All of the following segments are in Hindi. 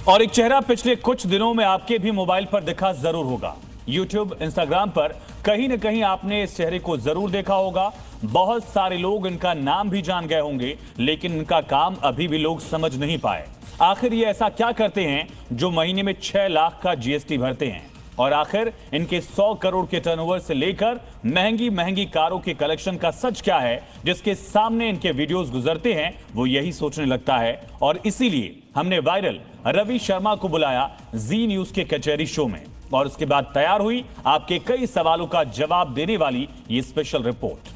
और एक चेहरा पिछले कुछ दिनों में आपके भी मोबाइल पर दिखा जरूर होगा। यूट्यूब, इंस्टाग्राम पर कहीं न कहीं आपने इस चेहरे को जरूर देखा होगा। बहुत सारे लोग इनका नाम भी जान गए होंगे, लेकिन इनका काम अभी भी लोग समझ नहीं पाए। आखिर ये ऐसा क्या करते हैं जो महीने में 6 लाख का जीएसटी भरते हैं? और आखिर इनके 100 करोड़ के टर्नओवर से लेकर महंगी महंगी कारों के कलेक्शन का सच क्या है, जिसके सामने इनके वीडियोस गुजरते हैं वो यही सोचने लगता है। और इसीलिए हमने वायरल रवि शर्मा को बुलाया जी न्यूज के कचहरी शो में, और उसके बाद तैयार हुई आपके कई सवालों का जवाब देने वाली ये स्पेशल रिपोर्ट।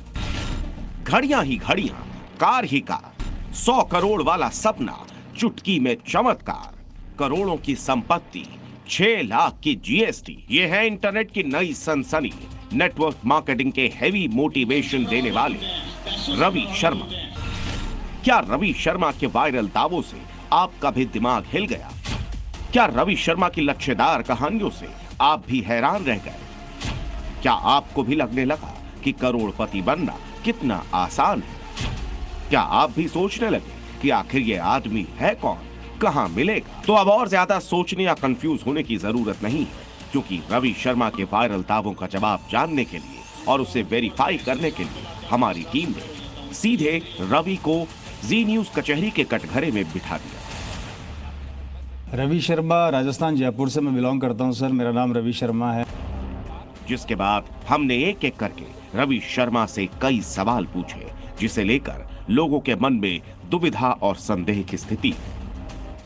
घड़ियां ही घड़ियां, कार ही कार, 100 करोड़ वाला सपना, चुटकी में चमत्कार, करोड़ों की संपत्ति, 6 लाख की जीएसटी। ये है इंटरनेट की नई सनसनी, नेटवर्क मार्केटिंग के हेवी मोटिवेशन देने वाले रवि शर्मा। क्या रवि शर्मा के वायरल दावों से आपका भी दिमाग हिल गया? क्या रवि शर्मा की लच्छेदार कहानियों से आप भी हैरान रह गए? क्या आपको भी लगने लगा कि करोड़पति बनना कितना आसान है? क्या आप भी सोचने लगे कि आखिर ये आदमी है कौन, कहां मिलेगा? तो अब और ज्यादा सोचने या कंफ्यूज होने की जरूरत नहीं है, क्योंकि रवि शर्मा के वायरल दावों का जवाब जानने के लिए और उसे वेरीफाई करने के लिए हमारी टीम ने सीधे रवि को जी न्यूज कचहरी के कटघरे में बिठा दिया। रवि शर्मा, राजस्थान जयपुर से मैं बिलोंग करता हूं सर। मेरा नाम रवि शर्मा है। जिसके बाद हमने एक एक करके रवि शर्मा से कई सवाल पूछे, जिसे लेकर लोगों के मन में दुविधा और संदेह की स्थिति।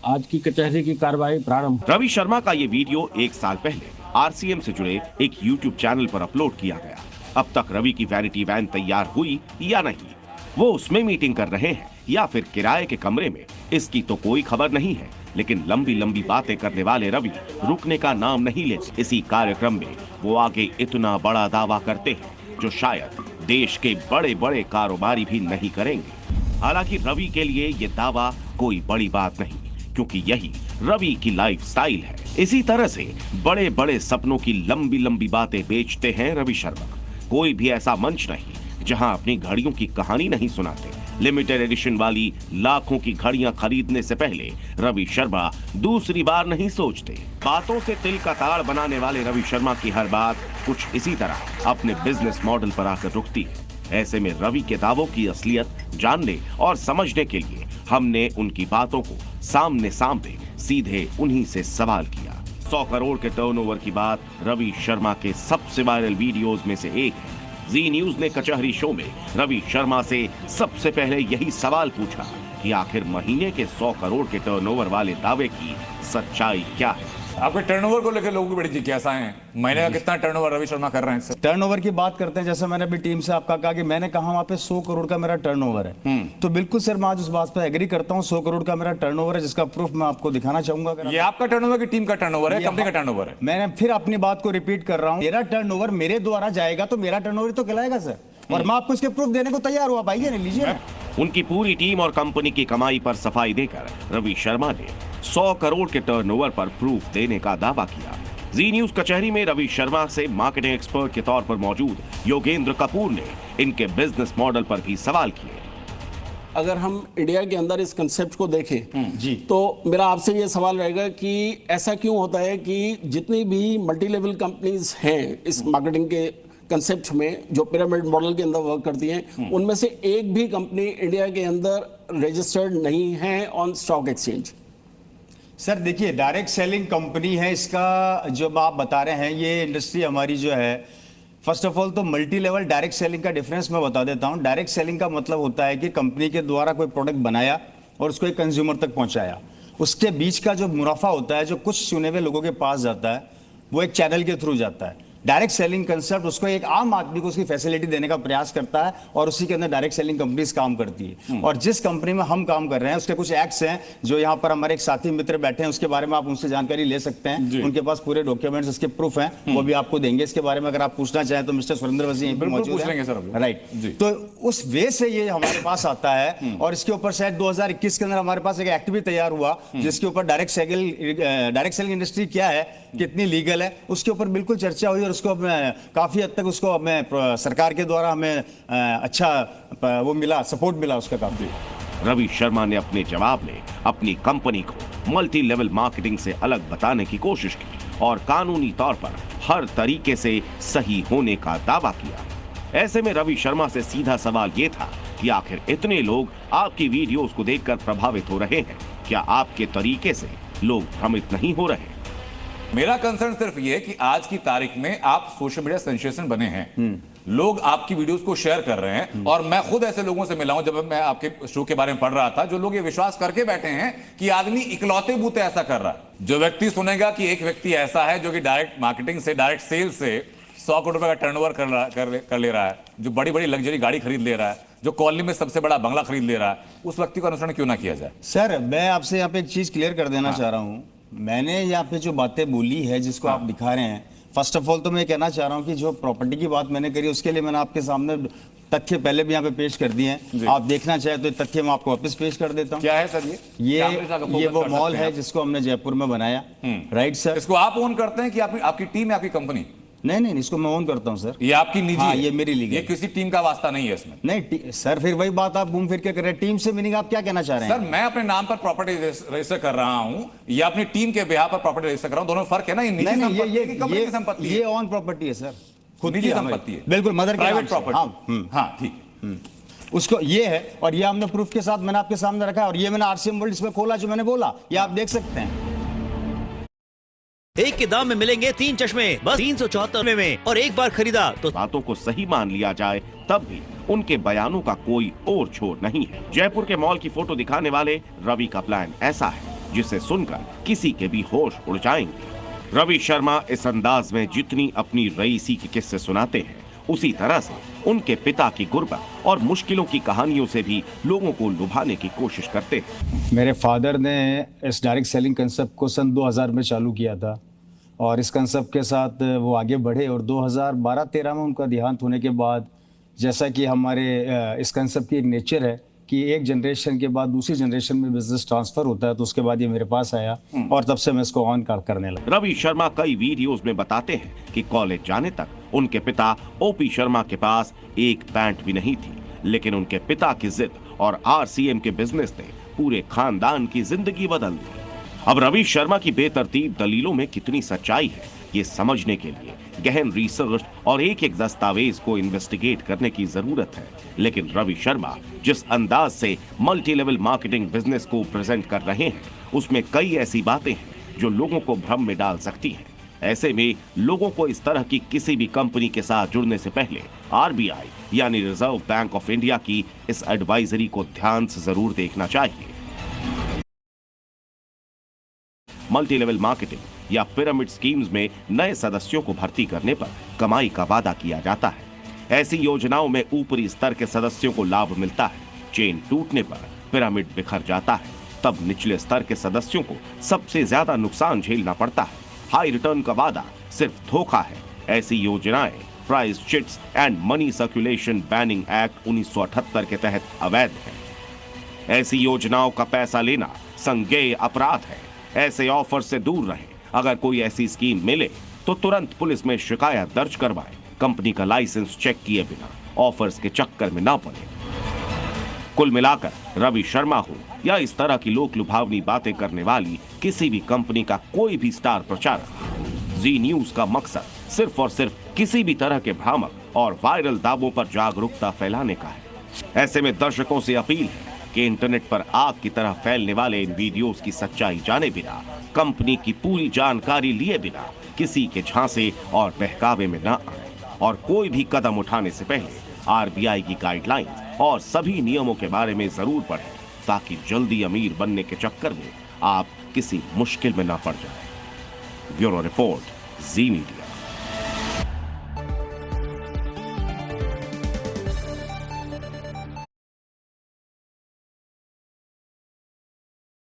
आज की कचहरी की कार्रवाई प्रारंभ। रवि शर्मा का ये वीडियो 1 साल पहले आरसीएम से जुड़े एक यूट्यूब चैनल पर अपलोड किया गया। अब तक रवि की वैनिटी वैन तैयार हुई या नहीं, वो उसमें मीटिंग कर रहे हैं या फिर किराए के कमरे में, इसकी तो कोई खबर नहीं है। लेकिन लंबी लंबी बातें करने वाले रवि रुकने का नाम नहीं लेते। इसी कार्यक्रम में वो आगे इतना बड़ा दावा करते हैं जो शायद देश के बड़े बड़े कारोबारी भी नहीं करेंगे। हालांकि रवि के लिए ये दावा कोई बड़ी बात नहीं, क्योंकि यही रवि की लाइफस्टाइल है। इसी तरह से बड़े बड़े सपनों की लंबी लंबी बातें बेचते हैं रवि शर्मा। कोई भी ऐसा मंच नहीं जहां अपनी घड़ियों की कहानी नहीं सुनाते। लिमिटेड एडिशन वाली लाखों की घड़ियां खरीदने से पहले रवि शर्मा दूसरी बार नहीं सोचते। बातों से तिल का ताड़ बनाने वाले रवि शर्मा की हर बात कुछ इसी तरह अपने बिजनेस मॉडल पर आकर रुकती है। ऐसे में रवि के दावों की असलियत जानने और समझने के लिए हमने उनकी बातों को सामने सामने सीधे उन्हीं से सवाल किया। 100 करोड़ के टर्नओवर की बात रवि शर्मा के सबसे वायरल वीडियोस में से एक है। जी न्यूज ने कचहरी शो में रवि शर्मा से सबसे पहले यही सवाल पूछा कि आखिर महीने के 100 करोड़ के टर्नओवर वाले दावे की सच्चाई क्या है। आपके टर्नओवर को लेकर लोगों की बड़ी जिज्ञासा है। महीने का कितना टर्नओवर रवि शर्मा कर रहे हैं? टर्नओवर की बात करते हैं, जैसे मैंने अभी टीम से आपका कहा कि मैंने कहा वहां पे 100 करोड़ का मेरा टर्नओवर है, तो बिल्कुल सर मैं आज उस बात पर एग्री करता हूं। 100 करोड़ का मेरा टर्नओवर है, जिसका प्रूफ मैं आपको दिखाना चाहूंगा। ये आपका टर्नओवर की टीम का टर्नओवर है, कंपनी का टर्नओवर है? मैंने फिर अपनी बात को रिपीट कर रहा हूँ, मेरा टर्नओवर मेरे द्वारा जाएगा तो मेरा टर्नओवर तो कहलाएगा सर, और मैं आपको इसके प्रूफ देने को तैयार हुआ। भाई ये लीजिए। उनकी पूरी टीम और कंपनी की कमाई पर सफाई देकर रवि शर्मा ने 100 करोड़ के टर्नओवर पर प्रूफ देने का दावा किया। जी न्यूज कचहरी में रवि शर्मा से मार्केटिंग एक्सपर्ट के तौर पर मौजूद योगेंद्र कपूर ने इनके बिजनेस मॉडल पर भी सवाल किए। अगर हम इंडिया के अंदर इस कंसेप्ट को देखें जी, तो मेरा आपसे ये सवाल रहेगा कि ऐसा क्यों होता है कि जितनी भी मल्टी लेवल कंपनीज हैं इस मार्केटिंग के कंसेप्ट में, जो पिरामिड मॉडल के अंदर वर्क करती हैं, उनमें से एक भी कंपनी इंडिया के अंदर रजिस्टर्ड नहीं है ऑन स्टॉक एक्सचेंज। सर देखिए, डायरेक्ट सेलिंग कंपनी है, इसका जो आप बता रहे हैं ये इंडस्ट्री हमारी जो है, फर्स्ट ऑफ ऑल तो मल्टी लेवल डायरेक्ट सेलिंग का डिफरेंस मैं बता देता हूं। डायरेक्ट सेलिंग का मतलब होता है कि कंपनी के द्वारा कोई प्रोडक्ट बनाया और उसको एक कंज्यूमर तक पहुंचाया, उसके बीच का जो मुनाफा होता है, जो कुछ चुने हुए लोगों के पास जाता है, वो एक चैनल के थ्रू जाता है। डायरेक्ट सेलिंग कंसेप्ट उसको एक आम आदमी को उसकी फैसिलिटी देने का प्रयास करता है, और उसी के अंदर डायरेक्ट सेलिंग कंपनीज काम करती है। और जिस कंपनी में हम काम कर रहे हैं उसके कुछ एक्ट्स हैं, जो यहाँ पर हमारे एक साथी मित्र बैठे हैं, उसके बारे में आप उनसे जानकारी ले सकते हैं। उनके पास पूरे डॉक्यूमेंट्स, उसके प्रूफ हैं, वो भी आपको देंगे। इसके बारे में अगर आप पूछना चाहें तो मिस्टर सुरेंद्र वसी यहीं पर मौजूद हैं, राइट। तो उस वे से ये हमारे पास आता है, और इसके ऊपर शायद 2021 के अंदर हमारे पास एक एक्ट भी तैयार हुआ, जिसके ऊपर डायरेक्ट सेलिंग इंडस्ट्री क्या है, कितनी लीगल है, उसके ऊपर बिल्कुल चर्चा हुई। और उसको काफी हद तक उसको हमें सरकार के द्वारा हमें अच्छा वो मिला, सपोर्ट मिला उसका काफी। रवि शर्मा ने अपने जवाब में अपनी कंपनी को मल्टी लेवल मार्केटिंग से अलग बताने की कोशिश की और कानूनी तौर पर हर तरीके से सही होने का दावा किया। ऐसे में रवि शर्मा से सीधा सवाल ये था कि आखिर इतने लोग आपकी वीडियोस को देखकर प्रभावित हो रहे हैं, क्या आपके तरीके से लोग भ्रमित नहीं हो रहे? मेरा कंसर्न सिर्फ ये है कि आज की तारीख में आप सोशल मीडिया सेंसेशन बने हैं, लोग आपकी वीडियोस को शेयर कर रहे हैं, और मैं खुद ऐसे लोगों से मिला हूं जब मैं आपके शो के बारे में पढ़ रहा था, जो लोग ये विश्वास करके बैठे हैं कि आदमी इकलौते बूते ऐसा कर रहा है। जो व्यक्ति सुनेगा कि एक व्यक्ति ऐसा है जो कि डायरेक्ट मार्केटिंग से, डायरेक्ट सेल से 100 करोड़ रुपए का टर्नओवर कर ले रहा है, जो बड़ी बड़ी लग्जरी गाड़ी खरीद ले रहा है, जो कॉलोनी में सबसे बड़ा बंगला खरीद ले रहा है, उस व्यक्ति का अनुसरण क्यों ना किया जाए? सर मैं आपसे यहाँ पे एक चीज क्लियर कर देना चाह रहा हूँ। मैंने यहाँ पे जो बातें बोली है जिसको आप दिखा रहे हैं, फर्स्ट ऑफ ऑल तो मैं कहना चाह रहा हूँ कि जो प्रॉपर्टी की बात मैंने करी उसके लिए मैंने आपके सामने तथ्य पहले भी यहाँ पे पेश कर दिए हैं। आप देखना चाहे तो तथ्य मैं आपको वापस पेश कर देता हूँ। क्या है सर ये वो मॉल है जिसको हमने जयपुर में बनाया, राइट सर। इसको आप ओन करते हैं कि आपकी टीम है, आपकी कंपनी? नहीं, इसको मैं ओन करता हूँ सर। ये आपकी निजी हाँ, है? ये मेरी लीगल। ये किसी टीम का वास्ता नहीं है इसमें? नहीं सर, फिर वही बात आप घूम फिर के कर रहे हैं। टीम से मीनिंग आप क्या कहना चाह रहे हैं? सर मैं अपने नाम पर प्रॉपर्टी रजिस्टर कर रहा हूं या अपनी टीम के बिहाफ पर प्रॉपर्टी रजिस्टर कर रहा हूं, दोनों में फर्क है ना? ये निजी संपत्ति है कि कंपनी की संपत्ति है? ये ऑन प्रॉपर्टी है सर, खुद निजी की संपत्ति है, बिल्कुल मदर प्राइवेट प्रॉपर्टी। हाँ ठीक। उसको ये है, और ये हमने प्रूफ के साथ मैंने आपके सामने रखा है, और ये मैंने आरसीएम वर्ल्ड इसमें खोला जो मैंने बोला, ये आप देख सकते हैं। एक के दाम में मिलेंगे 3 चश्मे बस 374 में, और एक बार खरीदा तो बातों को सही मान लिया जाए तब भी उनके बयानों का कोई और छोर नहीं है। जयपुर के मॉल की फोटो दिखाने वाले रवि का प्लान ऐसा है जिसे सुनकर किसी के भी होश उड़ जाएंगे। रवि शर्मा इस अंदाज में जितनी अपनी रईसी के किस्से सुनाते हैं, उसी तरह से उनके पिता की गुर्बत और मुश्किलों की कहानियों से भी लोगों को लुभाने की कोशिश करते हैं। मेरे फादर ने इस डायरेक्ट सेलिंग कंसेप्ट को सन 2000 में चालू किया था, और इस कंसेप्ट के साथ वो आगे बढ़े, और 2012-13 में उनका देहांत होने के बाद, जैसा कि हमारे इस कंसेप्ट की एक नेचर है कि एक जनरेशन के बाद दूसरी जनरेशन में बिजनेस ट्रांसफर होता है, तो उसके बाद ये मेरे पास आया और तब से मैं इसको ऑन करने लगा। रवि शर्मा कई वीडियोस में बताते हैं कि कॉलेज जाने तक उनके पिता ओपी शर्मा के पास एक पैंट भी नहीं थी, लेकिन उनके पिता की जिद और आरसीएम के बिजनेस ने पूरे खानदान की जिंदगी बदल दी। अब रवि शर्मा की बेतरतीब दलीलों में कितनी सच्चाई है, ये समझने के लिए गहन रिसर्च और एक एक दस्तावेज को इन्वेस्टिगेट करने की जरूरत है। लेकिन रवि शर्मा जिस अंदाज से मल्टी लेवल मार्केटिंग बिजनेस को प्रेजेंट कर रहे हैं, उसमें कई ऐसी बातें हैं जो लोगों को भ्रम में डाल सकती हैं। ऐसे में लोगों को इस तरह की किसी भी कंपनी के साथ जुड़ने से पहले आरबीआई यानी रिजर्व बैंक ऑफ इंडिया की इस एडवाइजरी को ध्यान से जरूर देखना चाहिए। मल्टी लेवल मार्केटिंग या पिरामिड स्कीम्स में नए सदस्यों को भर्ती करने पर कमाई का वादा किया जाता है। ऐसी योजनाओं में ऊपरी स्तर के सदस्यों को लाभ मिलता है, चेन टूटने पर पिरामिड बिखर जाता है, तब निचले स्तर के सदस्यों को सबसे ज्यादा नुकसान झेलना पड़ता है। हाई रिटर्न का वादा सिर्फ धोखा है। ऐसी योजनाएं price chits and money circulation banning act 1978 के तहत अवैध है। ऐसी योजनाओं का पैसा लेना संज्ञेय अपराध है। ऐसे ऑफर से दूर रहें। अगर कोई ऐसी स्कीम मिले तो तुरंत पुलिस में शिकायत दर्ज करवाएं। कंपनी का लाइसेंस चेक किए बिना ऑफर्स के चक्कर में ना पड़े। कुल मिलाकर रवि शर्मा हो या इस तरह की लोक लुभावनी बातें करने वाली किसी भी कंपनी का कोई भी स्टार प्रचारक, जी न्यूज का मकसद सिर्फ और सिर्फ किसी भी तरह के भ्रामक और वायरल दावों पर जागरूकता फैलाने का है। ऐसे में दर्शकों से अपील है कि इंटरनेट पर आग की तरह फैलने वाले इन वीडियोस की सच्चाई जाने बिना, कंपनी की पूरी जानकारी लिए बिना किसी के झांसे और बहकावे में न आए, और कोई भी कदम उठाने से पहले आरबीआई की गाइडलाइंस और सभी नियमों के बारे में जरूर पढ़ें, ताकि जल्दी अमीर बनने के चक्कर में आप किसी मुश्किल में न पड़ जाएं। ब्यूरो रिपोर्ट, जी मीडिया।